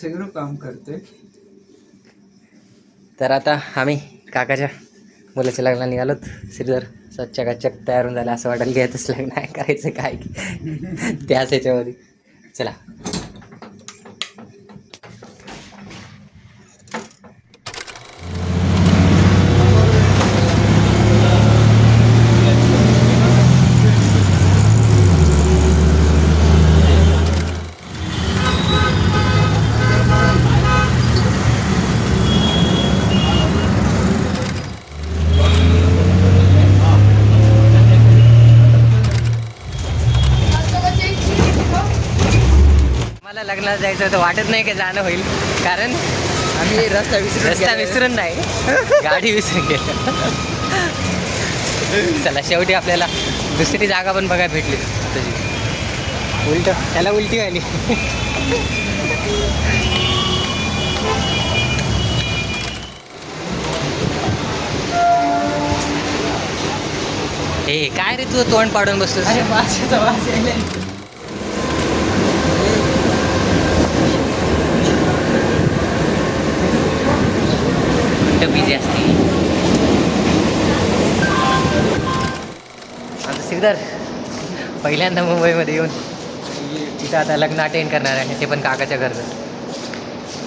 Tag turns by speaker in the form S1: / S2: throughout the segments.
S1: सगळं काम करतोय.
S2: तर आता आम्ही काकाच्या मुलाच्या लग्नाला निघालोत. श्रीधर चकाचक तयार होऊन झाला, असं वाटायला घ्यायचंच लग्न आहे करायचं काय त्याच ह्याच्यामध्ये. चला मला लग्नाला जायचं होतं, वाटत नाही की जाणं होईल, कारण
S1: आम्ही रस्ता
S2: विसरून नाही, गाडी विसरून गेलो. चला शेवटी आपल्याला दुसरी जागा पण बघायला भेटली. उलट त्याला उलटी आली. हे काय रे, तुझं तोंड पाडून बसतो.
S1: अरे वासाचा वास यायला.
S2: बिझी असते. आता श्रीधर पहिल्यांदा मुंबईमध्ये येऊन तिथं आता लग्न अटेंड करणार आहे, ते पण काकाच्या घरचं.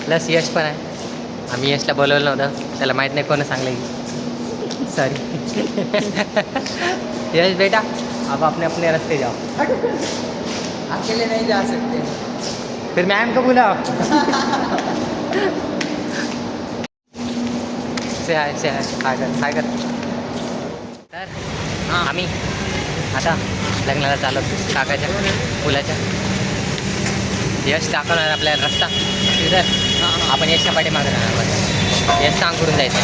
S2: प्लस यश पण आहे. आम्ही यशला बोलवलं नव्हतं, त्याला माहीत नाही कोण सांगलं. सॉरी यश बेटा, आप अपने अपने रास्ते जाओ,
S1: अकेले नहीं जा सकते.
S2: फिर मैम को बुलाओ. से आहे काय कर. तर आम्ही आता लग्नाला चाललो काकाच्या मुलाच्या. यश दाखवणार आपल्याला रस्ता. तिथं आपण यशच्या पाठीमागे राहणार. यश सांग करून जायचं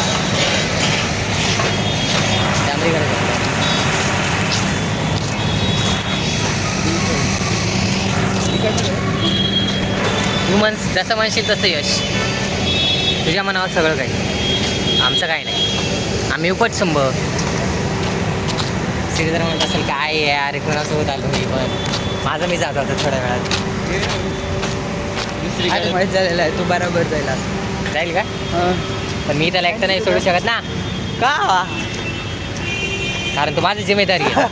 S2: त्यामुळे करायचं. तू जसं म्हणशील तसं यश, तुझ्या मनावर सगळं काही, आमचं काही नाही. आम्ही उपट संभ. श्रीधर म्हणत असेल काय यार कोणासोबत आलो मी, पण माझं मी जात होतो थोड्या वेळात.
S1: माहीत झालेला आहे, तू बरोबर
S2: जाईल का? पण मी त्याला एकटं नाही सोडू शकत ना.
S1: का?
S2: कारण तू माझी जिम्मेदारी आहे.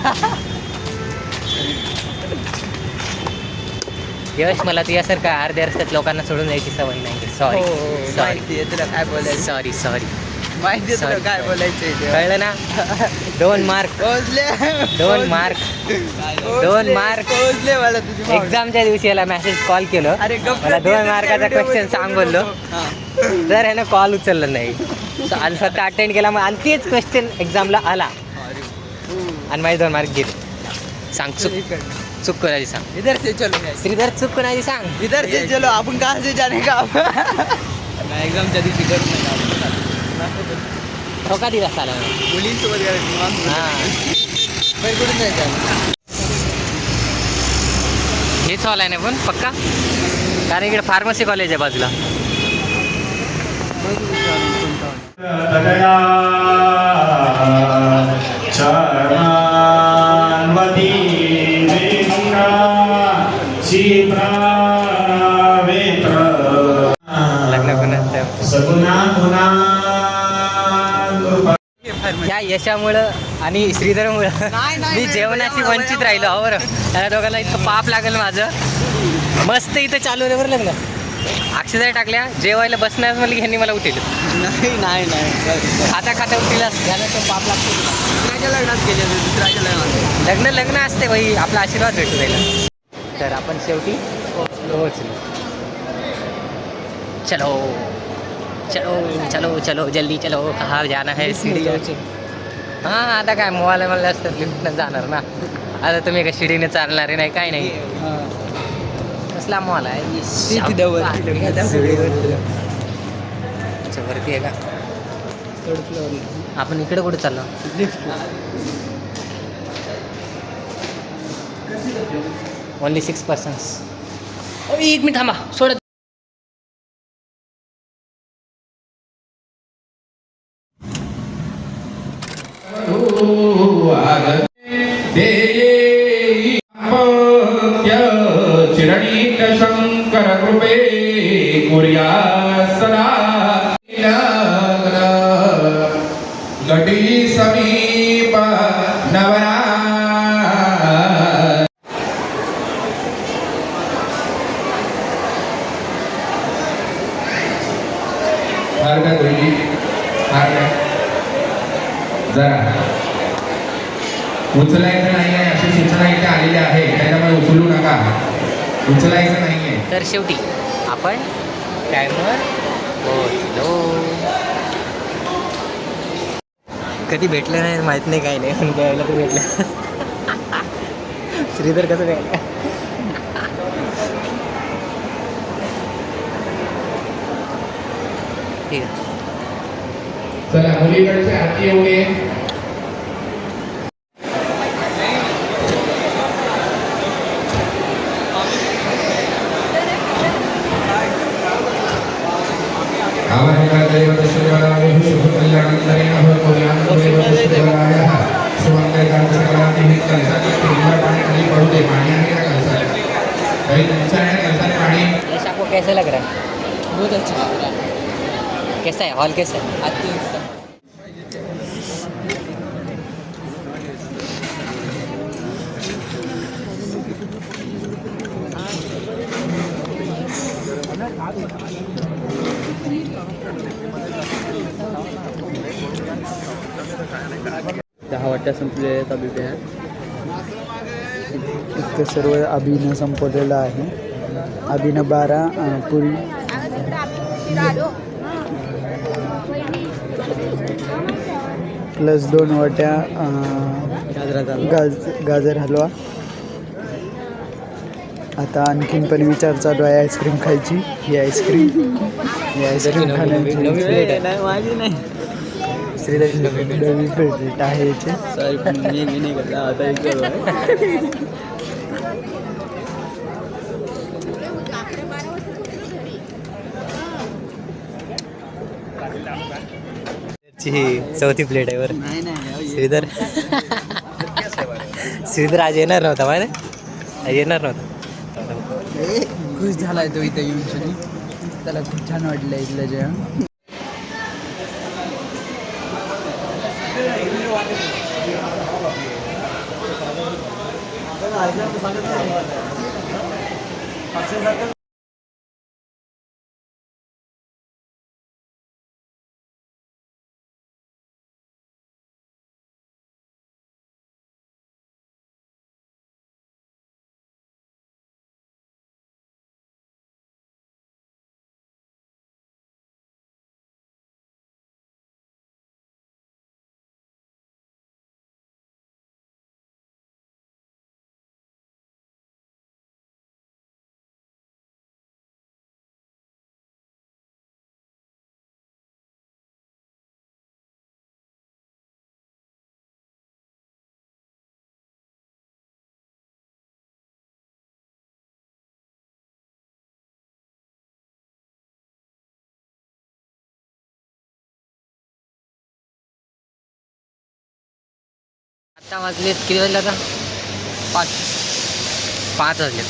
S2: यश, मला तुझ्यासारखं अर्ध्या रस्त्यात लोकांना सोडून जायची सवय नाही. सॉरी
S1: माहिती तुला काय बोलायचं.
S2: सॉरी
S1: माहिती तुला काय बोलायचं.
S2: कळलं ना. 2 मार्क
S1: पोहोचले.
S2: 2 मार्क
S1: पोहोचले मला तुझी
S2: एक्झामच्या दिवशी याला मेसेज कॉल केलं.
S1: अरे
S2: मला 2 मार्काचा क्वेश्चन सांग बोललो. जर ह्यानं कॉल उचललं नाही आणि स्वतः अटेंड केला, मग आणि तेच क्वेश्चन एक्झामला आला आणि माझे 2 मार्क गेले. सांग चुक कोणाची सांग.
S1: इधर से चलो
S2: श्रीधर, चुक कोणाची सांग.
S1: इधर से चलो. आपण कहाँ से जाने का. एक्झामच्या दिवशी करून
S2: ठोका दिला चालेल.
S1: मुलींसोबत
S2: हां,
S1: कुठून जायचं.
S2: हेच हॉल आहे ना पण पक्का, कारण इकडे फार्मसी कॉलेज आहे बाजूला. लग्न या यशामुळं आणि श्रीधरमुळं मी जेवणाची वंचित राहिलो. हो बरं, त्याला दोघांना इतकं पाप लागेल माझं. मस्त इथं चालू आहे बरं लग्न. अक्षदा टाकल्या जेवायला बसणार म्हणलं की ह्यांनी मला उठेल.
S1: नाही
S2: खाता उठीला त्याला तो पाप लागतो.
S1: दुसऱ्याच्या लग्नात गेले, दुसऱ्याच्या लग्नात
S2: लग्न असते भाई, आपला आशीर्वाद भेटू द्यायला. तर आपण शेवटी पोहोचलो. चलो जल्दी चलो, कहाँ जाना है. हां, आता काय मोबाईल मला असतात लिफ्टनं जाणार ना. आता तुम्ही काय शिडीने चालणारे नाही, काय नाही. कसला मॉल आहे वरती आहे का. आपण इकडे कुठे चाललो. Only 6 persons. 1 मिनिट थांबा, सोडत.
S3: चिरणीक शंकर कृपे कुर्या सदा गटी समीप नवरा हार का जरा उचलायचं नाही आहे अशी सूचना इथे आलेली आहे, त्याच्यामुळे उचलू नका, उचलायचं नाही आहे.
S2: तर शेवटी आपण टायमवर पोहोचलो. कधी भेटलं नाही माहीत नाही, काही नाही, पण द्यायला तर भेटलं. श्रीधर कसं काय ठीक आहे.
S3: चला मुलीकडचे हाती एवढे
S2: यश आपको कैसे लग रहा है?
S1: बहुत अच्छा लग रहा है.
S2: कैसा है हॉल, कैसा है?
S1: अति उत्तम.
S4: दहा वाट्या संपलेल्या आहेत अभिप्राय.
S5: इतकं सर्व अभिनय संपवलेलं आहे. अभिनय 12 पुरी प्लस 2 वाट्या गाजर हलवा. आता आणखीन पण विचार चालू आहे आईस्क्रीम खायची. ही आईस्क्रीम खाण्याची
S1: नाही माझी नाही.
S5: नवी प्लेट आहे याची.
S1: सॉरी पण मी नाही करता आता एक
S2: चौथी प्लेट आहे बरं.
S1: नाही नाही
S2: श्रीधर श्रीधर आज येणार नव्हता माहिती, येणार नव्हता.
S1: खुश झालाय तो इथं येऊन. त्याला खूप छान वाटलं इथलं जेवण.
S2: आत्ता वाजलेत किती वाजले आता? 5 वाजलेत.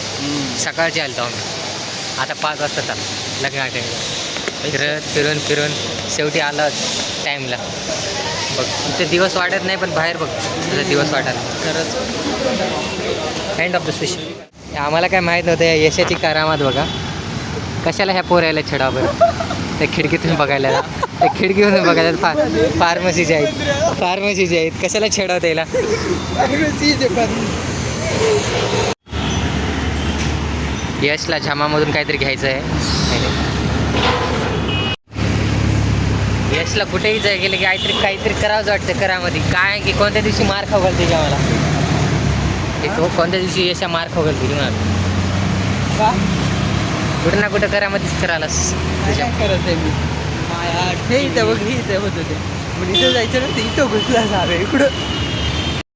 S2: सकाळचे आलो आम्ही. आता 5 वाजता चालू लग्न टाईमला. फिरून शेवटी आलं टाईमला. बघ ते दिवस वाटत नाही, पण बाहेर बघ तुझा दिवस वाटत खरंच. End of the session. आम्हाला काय माहीत नव्हतं या यशाची करामात बघा. कशाला ह्या पोरायला छेडा बरं. त्या खिडकीतून बघायला, त्या खिडकीतून बघायला फार्मसीचे आहेत. कशाला छेडवता याला. यशला झामामधून काहीतरी घ्यायचं आहे. यशला कुठेही जाय गेले की काहीतरी करावंच वाटतं करामध्ये. काय की कोणत्या दिवशी मार खाऊ घालते का मला. तो कोणत्या दिवशी यशा मार खाऊ घालते की मला. कुठं ना कुठं करामध्येच करायलास.
S1: काय करत आहे मी. हे इथं बघ, हे इथं होत होते. पण इथं जायचं ना, ते इथं घुसला सारे इकडं.